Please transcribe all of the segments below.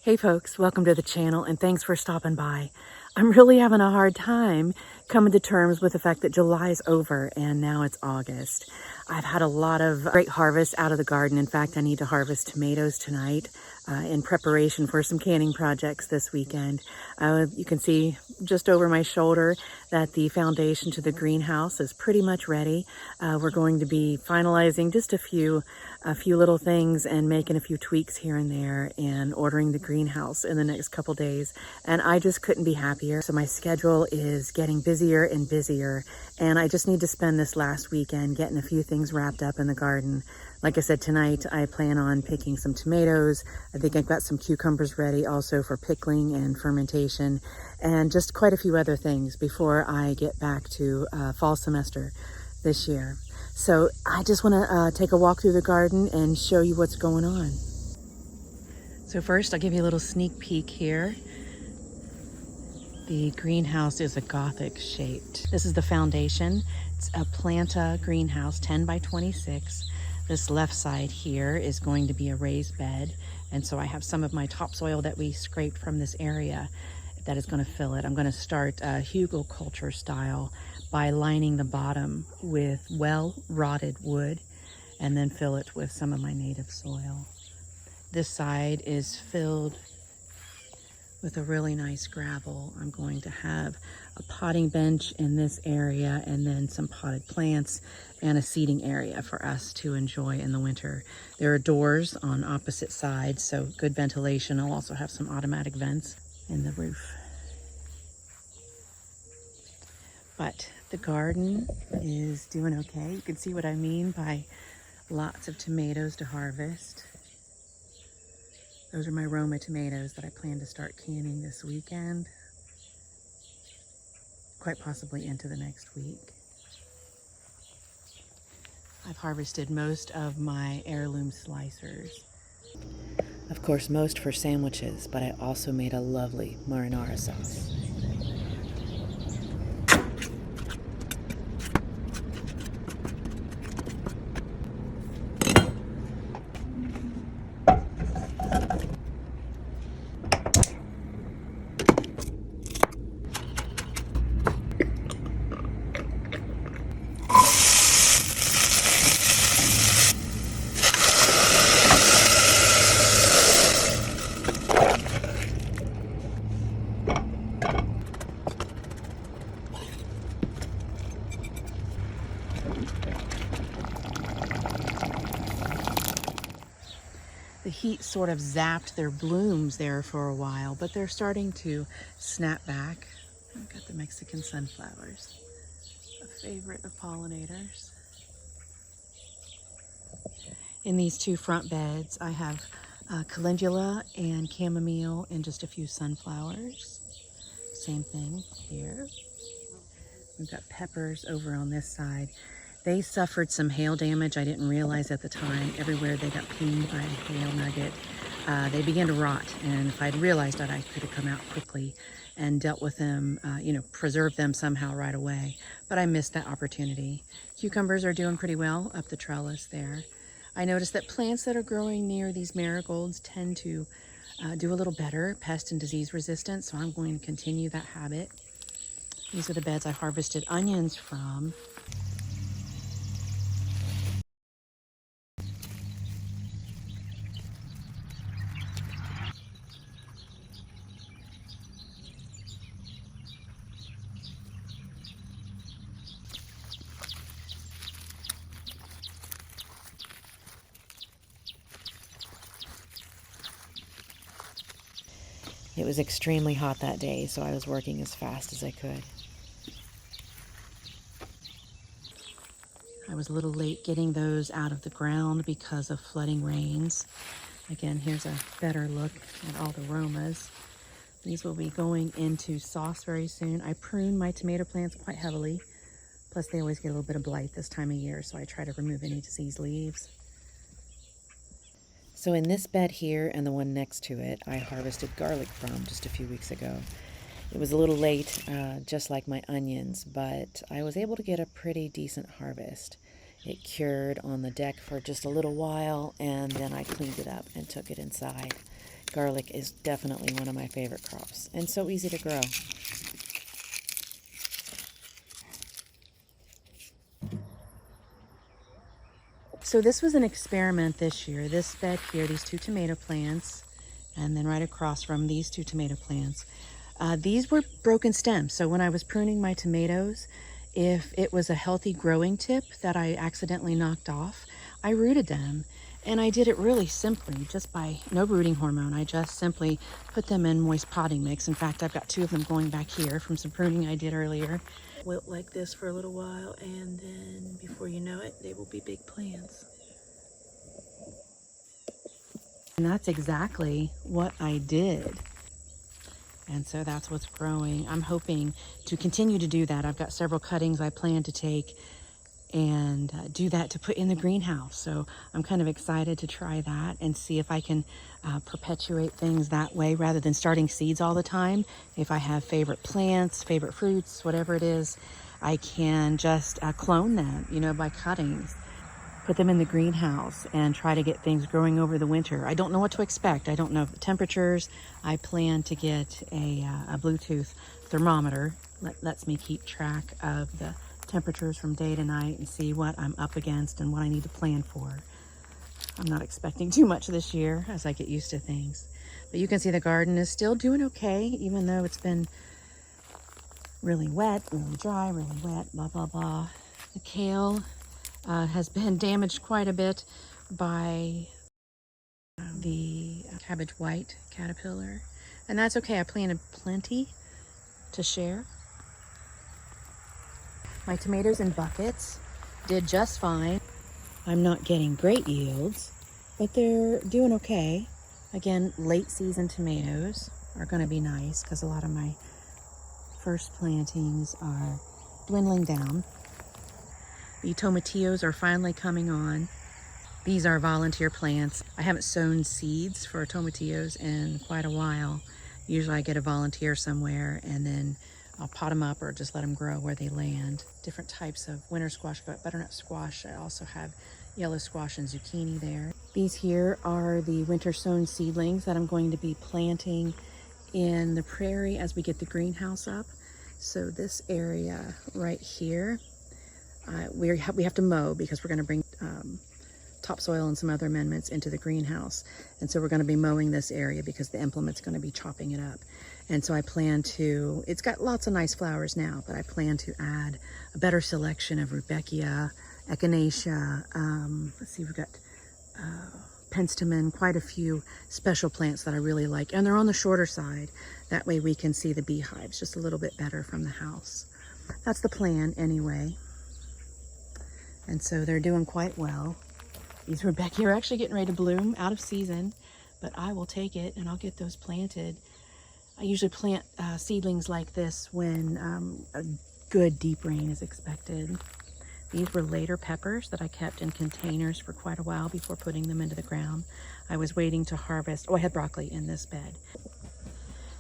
Hey folks, welcome to the channel and thanks for stopping by. I'm really having a hard time coming to terms with the fact that July is over and now it's August. I've had a lot of great harvests out of the garden. In fact, I need to harvest tomatoes tonight in preparation for some canning projects this weekend. You can see just over my shoulder that the foundation to the greenhouse is pretty much ready. We're going to be finalizing just a few little things and making a few tweaks here and there and ordering the greenhouse in the next couple days. And I just couldn't be happier. So my schedule is getting busier and busier. And I just need to spend this last weekend getting a few things wrapped up in the garden. Like I said, tonight I plan on picking some tomatoes. I think I've got some cucumbers ready also for pickling and fermentation, and just quite a few other things before I get back to fall semester this year. So I just want to take a walk through the garden and show you what's going on. So first I'll give you a little sneak peek here. The greenhouse is a Gothic shaped. This is the foundation. It's a Planta greenhouse, 10 by 26. This left side here is going to be a raised bed. And so I have some of my topsoil that we scraped from this area that is going to fill it. I'm going to start hugelkultur style by lining the bottom with well-rotted wood and then fill it with some of my native soil. This side is filled with a really nice gravel. I'm going to have a potting bench in this area and then some potted plants and a seating area for us to enjoy in the winter. There are doors on opposite sides, so good ventilation. I'll also have some automatic vents in the roof. But the garden is doing okay. You can see what I mean by lots of tomatoes to harvest. Those are my Roma tomatoes that I plan to start canning this weekend, quite possibly into the next week. I've harvested most of my heirloom slicers. Of course, most for sandwiches, but I also made a lovely marinara sauce. The heat sort of zapped their blooms there for a while, but they're starting to snap back. I've got the Mexican sunflowers, a favorite of pollinators. In these two front beds, I have calendula and chamomile and just a few sunflowers. Same thing here. We've got peppers over on this side. They suffered some hail damage. I didn't realize at the time. Everywhere they got pinged by a hail nugget, they began to rot. And if I'd realized that, I could have come out quickly and dealt with them, preserved them somehow right away. But I missed that opportunity. Cucumbers are doing pretty well up the trellis there. I noticed that plants that are growing near these marigolds tend to do a little better, pest and disease resistant. So I'm going to continue that habit. These are the beds I harvested onions from. It was extremely hot that day, so I was working as fast as I could. I was a little late getting those out of the ground because of flooding rains. Again, here's a better look at all the Romas. These will be going into sauce very soon. I prune my tomato plants quite heavily. Plus, they always get a little bit of blight this time of year, so I try to remove any diseased leaves. So in this bed here and the one next to it, I harvested garlic from just a few weeks ago. It was a little late, just like my onions, but I was able to get a pretty decent harvest. It cured on the deck for just a little while, and then I cleaned it up and took it inside. Garlic is definitely one of my favorite crops and so easy to grow. So this was an experiment this year. This bed here, these 2 tomato plants, and then right across from these 2 tomato plants. These were broken stems. So when I was pruning my tomatoes, if it was a healthy growing tip that I accidentally knocked off, I rooted them. And I did it really simply, just by no rooting hormone. I just simply put them in moist potting mix. In fact, I've got 2 of them going back here from some pruning I did earlier. Wilt like this for a little while, and then before you know it, they will be big plants. And that's exactly what I did. And so that's what's growing. I'm hoping to continue to do that. I've got several cuttings I plan to take and do that to put in the greenhouse. So I'm kind of excited to try that and see if I can perpetuate things that way rather than starting seeds all the time. If I have favorite plants, favorite fruits, whatever it is, I can just clone them, you know, by cuttings. Put them in the greenhouse and try to get things growing over the winter. I don't know what to expect. I don't know the temperatures. I plan to get a Bluetooth thermometer. Lets me keep track of the temperatures from day to night and see what I'm up against and what I need to plan for. I'm not expecting too much this year as I get used to things. But you can see the garden is still doing okay, even though it's been really wet, really dry, really wet, blah, blah, blah. The kale has been damaged quite a bit by the cabbage white caterpillar. And that's okay, I planted plenty to share. My tomatoes in buckets did just fine. I'm not getting great yields, but they're doing okay. Again, late season tomatoes are gonna be nice because a lot of my first plantings are dwindling down. The tomatillos are finally coming on. These are volunteer plants. I haven't sown seeds for tomatillos in quite a while. Usually I get a volunteer somewhere and then I'll pot them up or just let them grow where they land. Different types of winter squash, but butternut squash. I also have yellow squash and zucchini there. These here are the winter sown seedlings that I'm going to be planting in the prairie as we get the greenhouse up. So this area right here, we have to mow because we're going to bring topsoil and some other amendments into the greenhouse. And so we're going to be mowing this area because the implement's going to be chopping it up. And so I plan to, it's got lots of nice flowers now, but I plan to add a better selection of Rudbeckia, Echinacea, let's see, we've got penstemon, quite a few special plants that I really like. And they're on the shorter side. That way we can see the beehives just a little bit better from the house. That's the plan anyway. And so they're doing quite well. These Rudbeckia are actually getting ready to bloom, out of season, but I will take it and I'll get those planted. I usually plant seedlings like this when a good deep rain is expected. These were later peppers that I kept in containers for quite a while before putting them into the ground. I was waiting to harvest. Oh, I had broccoli in this bed.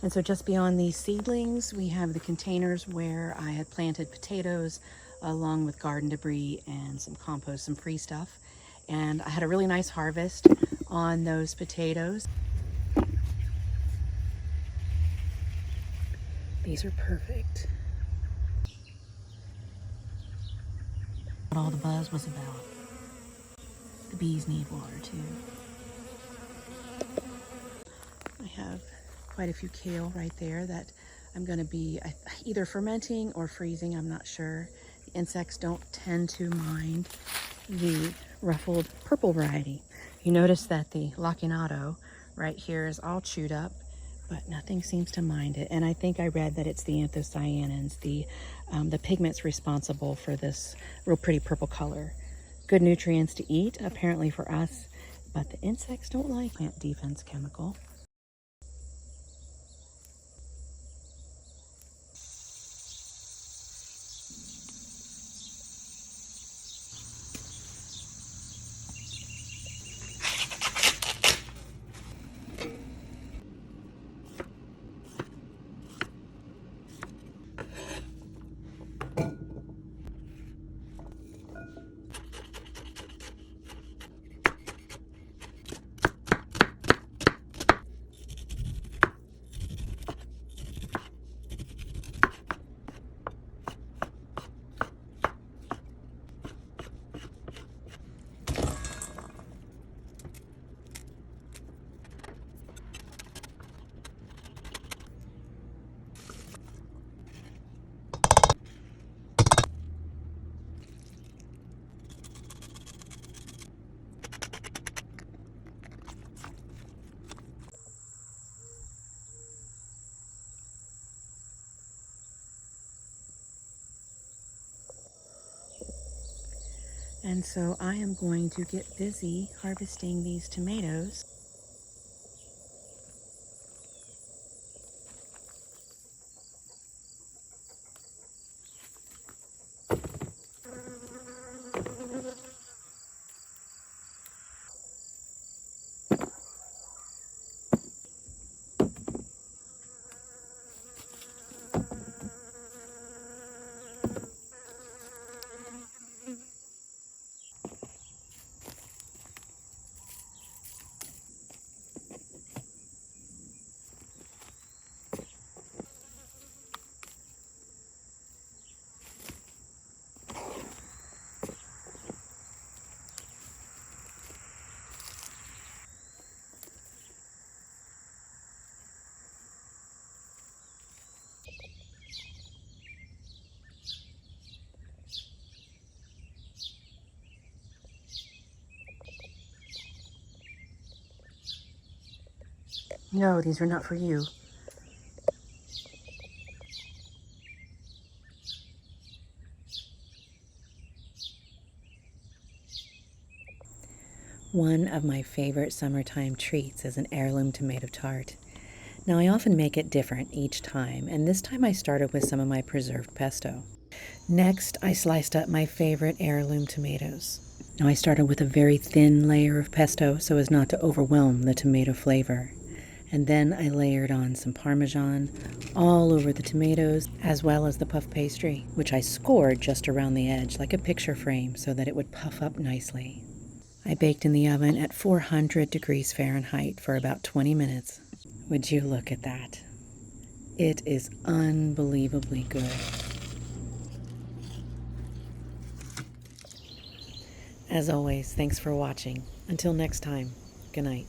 And so just beyond these seedlings, we have the containers where I had planted potatoes along with garden debris and some compost, some free stuff. And I had a really nice harvest on those potatoes. These are perfect. What all the buzz was about. The bees need water too. I have quite a few kale right there that I'm going to be either fermenting or freezing, I'm not sure. The insects don't tend to mind the ruffled purple variety. You notice that the lacinato right here is all chewed up, but nothing seems to mind it. And I think I read that it's the anthocyanins, the pigments responsible for this real pretty purple color. Good nutrients to eat, apparently for us, but the insects don't like plant defense chemical. And so I am going to get busy harvesting these tomatoes. No, these are not for you. One of my favorite summertime treats is an heirloom tomato tart. Now, I often make it different each time, and this time I started with some of my preserved pesto. Next, I sliced up my favorite heirloom tomatoes. Now, I started with a very thin layer of pesto so as not to overwhelm the tomato flavor. And then I layered on some Parmesan all over the tomatoes, as well as the puff pastry, which I scored just around the edge like a picture frame so that it would puff up nicely. I baked in the oven at 400 degrees Fahrenheit for about 20 minutes. Would you look at that? It is unbelievably good. As always, thanks for watching. Until next time, good night.